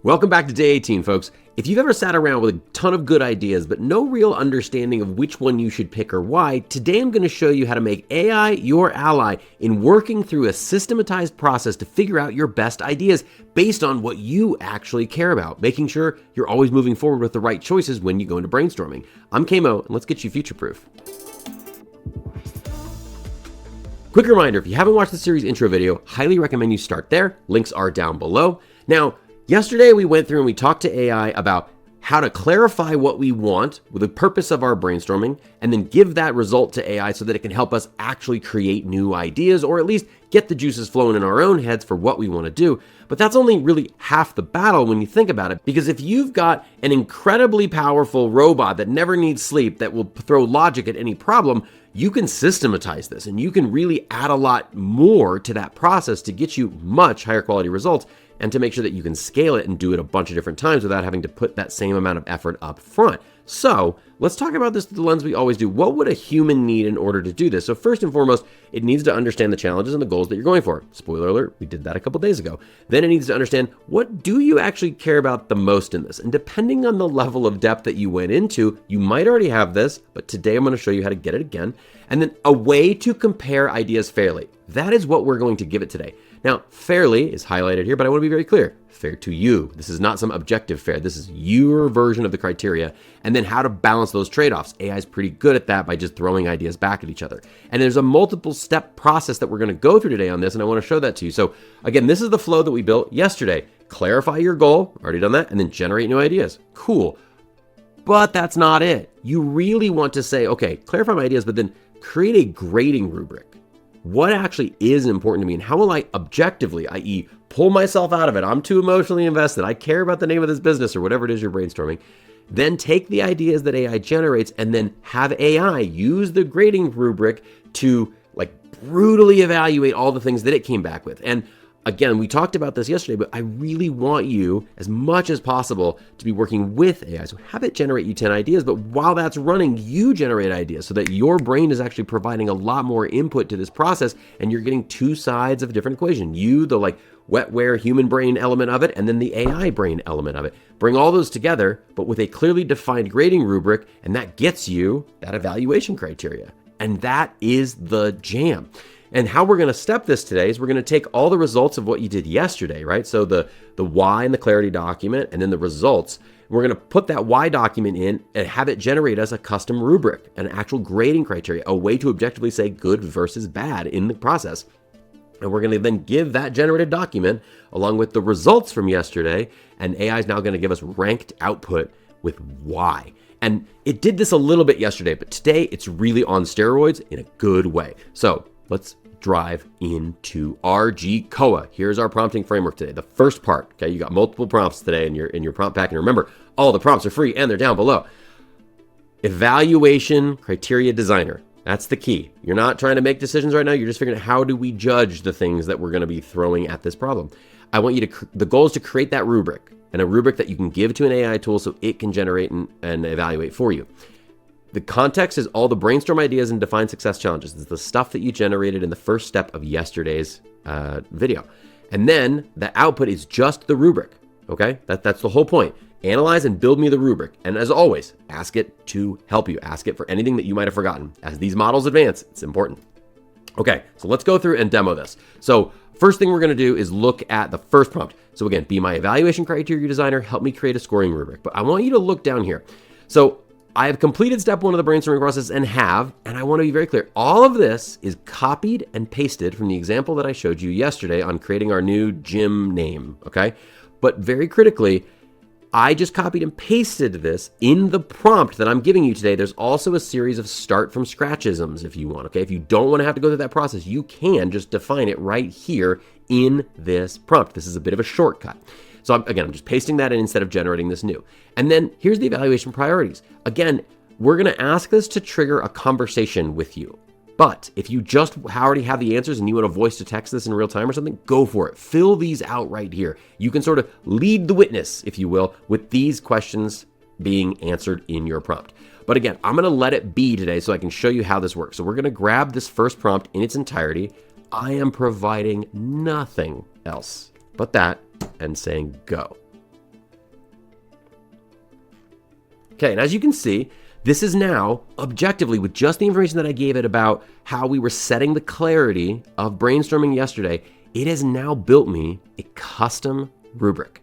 Welcome back to day 18, folks. If you've ever sat around with a ton of good ideas, but no real understanding of which one you should pick or why, today I'm going to show you how to make AI your ally in working through a systematized process to figure out your best ideas based on what you actually care about, making sure you're always moving forward with the right choices when you go into brainstorming. I'm Kamo, and let's get you future-proof. Quick reminder, if you haven't watched the series intro video, highly recommend you start there. Links are down below. Now, yesterday we went through and we talked to AI about how to clarify what we want with the purpose of our brainstorming and then give that result to AI so that it can help us actually create new ideas or at least get the juices flowing in our own heads for what we want to do. But that's only really half the battle when you think about it, because if you've got an incredibly powerful robot that never needs sleep that will throw logic at any problem, you can systematize this and you can really add a lot more to that process to get you much higher quality results and to make sure that you can scale it and do it a bunch of different times without having to put that same amount of effort up front. So let's talk about this through the lens we always do. What would a human need in order to do this? So first and foremost, it needs to understand the challenges and the goals that you're going for. Spoiler alert, we did that a couple days ago. Then it needs to understand, what do you actually care about the most in this? And depending on the level of depth that you went into, you might already have this, but today I'm going to show you how to get it again. And then a way to compare ideas fairly. That is what we're going to give it today. Now, fairly is highlighted here, but I want to be very clear. Fair to you. This is not some objective fair. This is your version of the criteria, and then how to balance those trade-offs. AI is pretty good at that by just throwing ideas back at each other. And there's a multiple step process that we're going to go through today on this, and I want to show that to you. So again, this is the flow that we built yesterday. Clarify your goal, already done that, and then generate new ideas. Cool. But that's not it. You really want to say, okay, clarify my ideas, but then create a grading rubric. What actually is important to me and how will I objectively, i.e. pull myself out of it? I'm too emotionally invested. I care about the name of this business or whatever it is you're brainstorming. Then take the ideas that AI generates and then have AI use the grading rubric to brutally evaluate all the things that it came back with. And again, we talked about this yesterday, but I really want you, as much as possible, to be working with AI. So have it generate you 10 ideas, but while that's running, you generate ideas so that your brain is actually providing a lot more input to this process and you're getting two sides of a different equation. You, the wetware human brain element of it, and then the AI brain element of it. Bring all those together, but with a clearly defined grading rubric, and that gets you that evaluation criteria. And that is the jam. And how we're going to step this today is we're going to take all the results of what you did yesterday, right? So the why in the clarity document and then the results. We're going to put that why document in and have it generate us a custom rubric, an actual grading criteria, a way to objectively say good versus bad in the process. And we're going to then give that generated document along with the results from yesterday, and AI is now going to give us ranked output with why. And it did this a little bit yesterday, but today it's really on steroids in a good way. So let's drive into RGCOA. Here's our prompting framework today. The first part, okay, you got multiple prompts today in your prompt pack. And remember, all the prompts are free and they're down below. Evaluation criteria designer. That's the key. You're not trying to make decisions right now. You're just figuring out how do we judge the things that we're going to be throwing at this problem. I want you to, the goal is to create that rubric, and a rubric that you can give to an AI tool so it can generate and evaluate for you. The context is all the brainstorm ideas and define success challenges. It's the stuff that you generated in the first step of yesterday's video. And then the output is just the rubric, okay? That's the whole point. Analyze and build me the rubric. And as always, ask it to help you. Ask it for anything that you might have forgotten. As these models advance, it's important. Okay, so let's go through and demo this. So first thing we're going to do is look at the first prompt. So again, be my evaluation criteria designer, help me create a scoring rubric. But I want you to look down here. So I have completed step one of the brainstorming process and I want to be very clear. All of this is copied and pasted from the example that I showed you yesterday on creating our new gym name, okay? But very critically, I just copied and pasted this in the prompt that I'm giving you today. There's also a series of start from scratchisms if you want, okay? If you don't want to have to go through that process, you can just define it right here in this prompt. This is a bit of a shortcut. So I'm just pasting that in instead of generating this new. And then here's the evaluation priorities. Again, we're going to ask this to trigger a conversation with you. But if you just already have the answers and you want to voice to text this in real time or something, go for it. Fill these out right here. You can sort of lead the witness, if you will, with these questions being answered in your prompt. But again, I'm going to let it be today so I can show you how this works. So we're going to grab this first prompt in its entirety. I am providing nothing else but that and saying go. Okay, and as you can see, this is now objectively, with just the information that I gave it about how we were setting the clarity of brainstorming yesterday, it has now built me a custom rubric.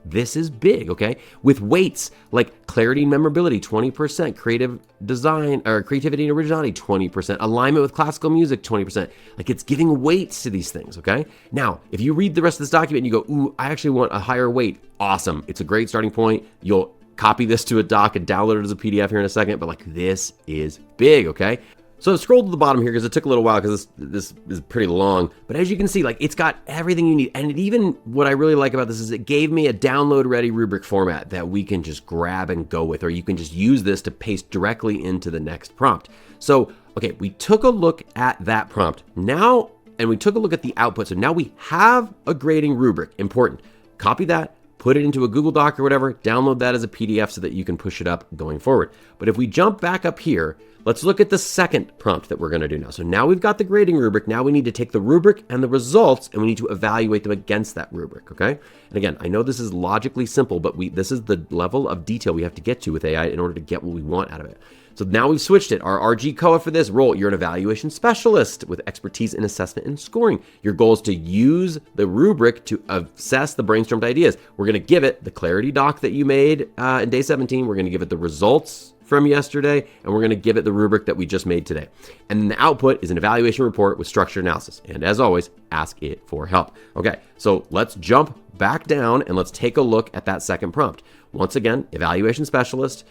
This is big, okay? With weights like clarity and memorability, 20%, creative design or creativity and originality, 20%, alignment with classical music, 20%. Like, it's giving weights to these things, okay? Now, if you read the rest of this document and you go, ooh, I actually want a higher weight, awesome. It's a great starting point. You'll copy this to a doc and download it as a PDF here in a second, but like, this is big, okay? So I've scrolled to the bottom here because it took a little while because this is pretty long. But as you can see, like, it's got everything you need. And it even, what I really like about this is it gave me a download ready rubric format that we can just grab and go with, or you can just use this to paste directly into the next prompt. So, okay, we took a look at that prompt now, and we took a look at the output. So now we have a grading rubric. Important. Copy that, put it into a Google Doc or whatever, download that as a PDF so that you can push it up going forward. But if we jump back up here, let's look at the second prompt that we're going to do now. So now we've got the grading rubric. Now we need to take the rubric and the results, and we need to evaluate them against that rubric, okay? And again, I know this is logically simple, but this is the level of detail we have to get to with AI in order to get what we want out of it. So now we've switched it. Our RG COA for this role, you're an evaluation specialist with expertise in assessment and scoring. Your goal is to use the rubric to assess the brainstormed ideas. We're going to give it the clarity doc that you made in day 17. We're going to give it the results from yesterday, and we're going to give it the rubric that we just made today. And then the output is an evaluation report with structured analysis. And as always, ask it for help. Okay, so let's jump back down and let's take a look at that second prompt. Once again, evaluation specialist,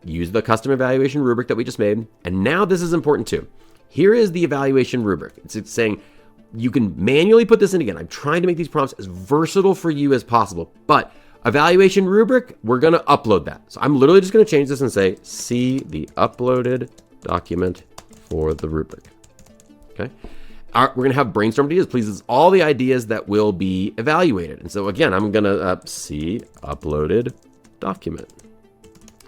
use the custom evaluation rubric that we just made. And now this is important too. Here is the evaluation rubric. It's saying you can manually put this in again. I'm trying to make these prompts as versatile for you as possible, but evaluation rubric, we're going to upload that. So I'm literally just going to change this and say, see the uploaded document for the rubric. Okay. We're going to have brainstorm ideas. Please, it's all the ideas that will be evaluated. And so again, I'm going to see uploaded document.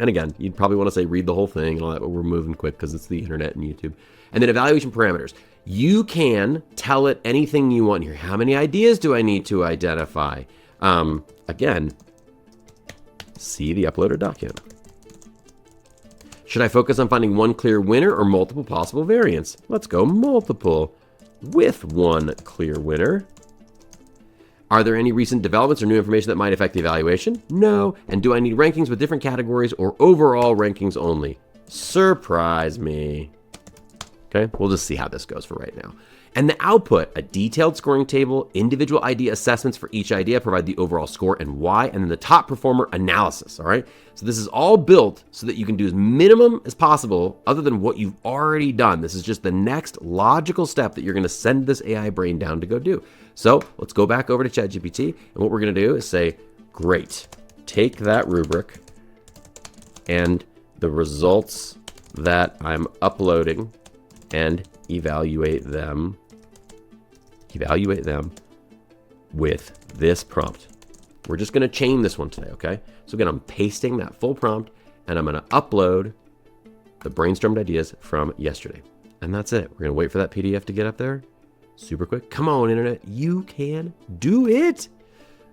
And again, you'd probably want to say read the whole thing and all that, but we're moving quick because it's the internet and YouTube. And then evaluation parameters. You can tell it anything you want here. How many ideas do I need to identify? Again, see the uploaded document. Should I focus on finding one clear winner or multiple possible variants? Let's go multiple with one clear winner. Are there any recent developments or new information that might affect the evaluation? No. And do I need rankings with different categories or overall rankings only? Surprise me. Okay, we'll just see how this goes for right now. And the output, a detailed scoring table, individual idea assessments for each idea, provide the overall score and why, and then the top performer analysis, all right? So this is all built so that you can do as minimum as possible other than what you've already done. This is just the next logical step that you're gonna send this AI brain down to go do. So let's go back over to ChatGPT, and what we're gonna do is say, great, take that rubric and the results that I'm uploading and evaluate them with this prompt. We're just going to chain this one today, okay? So again, I'm pasting that full prompt, and I'm going to upload the brainstormed ideas from yesterday. And that's it. We're going to wait for that PDF to get up there. Super quick. Come on, internet. You can do it.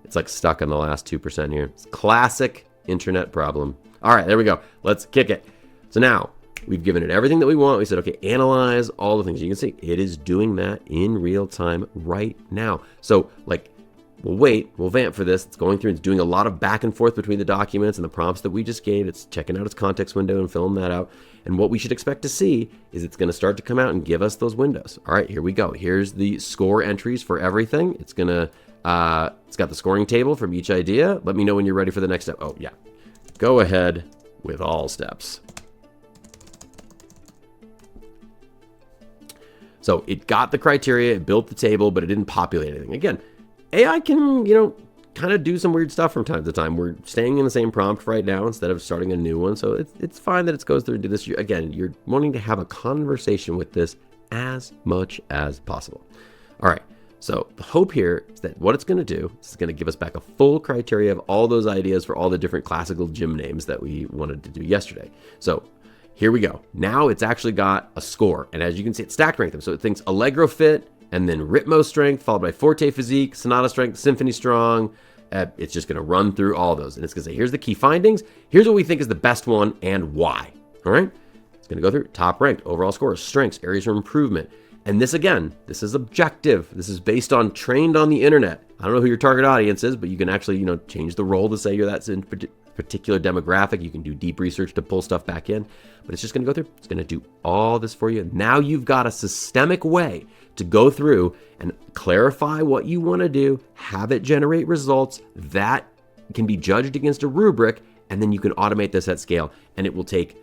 It's like stuck on the last 2% here. It's classic internet problem. All right, there we go. Let's kick it. So now, we've given it everything that we want. We said, okay, analyze all the things. You can see it is doing that in real time right now. So like, we'll vamp for this. It's going through, it's doing a lot of back and forth between the documents and the prompts that we just gave. It's checking out its context window and filling that out. And what we should expect to see is it's going to start to come out and give us those windows. All right, here we go. Here's the score entries for everything. It's going to, it's got the scoring table from each idea. Let me know when you're ready for the next step. Oh yeah, go ahead with all steps. So it got the criteria, it built the table, but it didn't populate anything. Again, AI can, kind of do some weird stuff from time to time. We're staying in the same prompt right now instead of starting a new one. So it's fine that it goes through and do this. Again, you're wanting to have a conversation with this as much as possible. All right. So the hope here is that what it's going to do is it's going to give us back a full criteria of all those ideas for all the different classical gym names that we wanted to do yesterday. So here we go. Now it's actually got a score. And as you can see, it stack ranked them. So it thinks Allegro fit, and then Ritmo strength, followed by Forte physique, Sonata strength, Symphony strong, It's just going to run through all those. And it's going to say, here's the key findings. Here's what we think is the best one and why. All right. It's going to go through top ranked, overall scores, strengths, areas for improvement. And this, again, this is objective. This is based on trained on the internet. I don't know who your target audience is, but you can actually, change the role to say you're that's in particular demographic. You can do deep research to pull stuff back in, but it's just going to go through. It's going to do all this for you. Now you've got a systemic way to go through and clarify what you want to do, have it generate results that can be judged against a rubric, and then you can automate this at scale, and it will take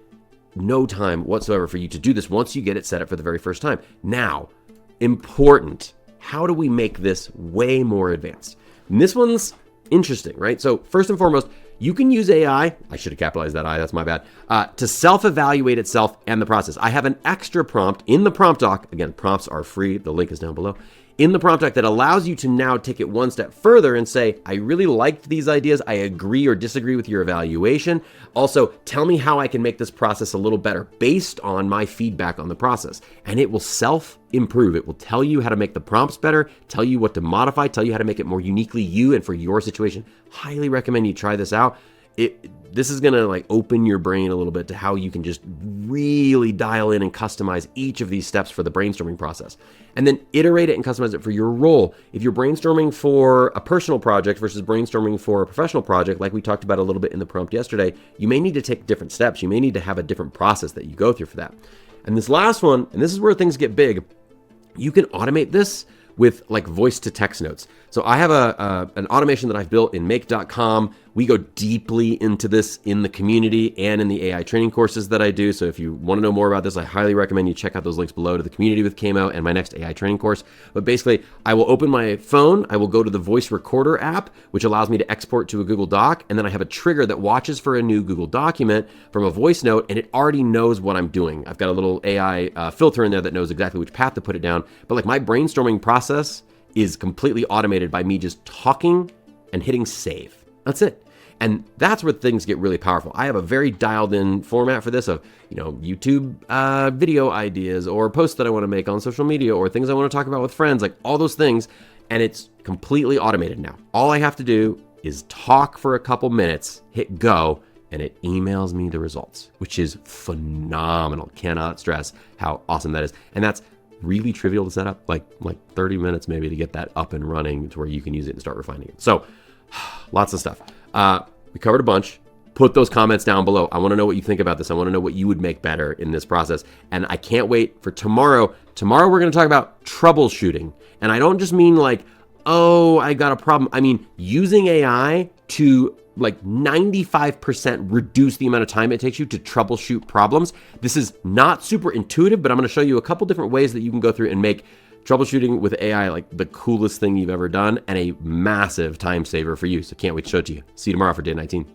no time whatsoever for you to do this once you get it set up for the very first time. Now, important, how do we make this way more advanced? And this one's interesting, right? So first and foremost, you can use AI, I should have capitalized that I, that's my bad, to self-evaluate itself and the process. I have an extra prompt in the prompt doc. Again, prompts are free. The link is down below. In the prompt doc that allows you to now take it one step further and say, I really liked these ideas. I agree or disagree with your evaluation. Also, tell me how I can make this process a little better based on my feedback on the process. And it will self-improve. It will tell you how to make the prompts better, tell you what to modify, tell you how to make it more uniquely you and for your situation. Highly recommend you try this out. This is going to open your brain a little bit to how you can just really dial in and customize each of these steps for the brainstorming process. And then iterate it and customize it for your role. If you're brainstorming for a personal project versus brainstorming for a professional project, like we talked about a little bit in the prompt yesterday, you may need to take different steps. You may need to have a different process that you go through for that. And this last one, and this is where things get big, you can automate this with voice to text notes. So I have an automation that I've built in make.com. We go deeply into this in the community and in the AI training courses that I do. So if you want to know more about this, I highly recommend you check out those links below to the community with Kamo and my next AI training course. But basically, I will open my phone, I will go to the voice recorder app, which allows me to export to a Google Doc. And then I have a trigger that watches for a new Google document from a voice note, and it already knows what I'm doing. I've got a little AI filter in there that knows exactly which path to put it down. But my brainstorming process is completely automated by me just talking and hitting save. That's it. And that's where things get really powerful. I have a very dialed in format for this of, YouTube video ideas or posts that I want to make on social media or things I want to talk about with friends, all those things. And it's completely automated now. All I have to do is talk for a couple minutes, hit go, and it emails me the results, which is phenomenal. Cannot stress how awesome that is. And that's really trivial to set up, like 30 minutes maybe to get that up and running to where you can use it and start refining it. So lots of stuff. We covered a bunch. Put those comments down below. I want to know what you think about this. I want to know what you would make better in this process. And I can't wait for tomorrow. Tomorrow we're going to talk about troubleshooting. And I don't just mean oh, I got a problem. I mean, using AI to 95% reduce the amount of time it takes you to troubleshoot problems. This is not super intuitive, but I'm going to show you a couple different ways that you can go through and make troubleshooting with AI the coolest thing you've ever done and a massive time saver for you. So can't wait to show it to you. See you tomorrow for day 19.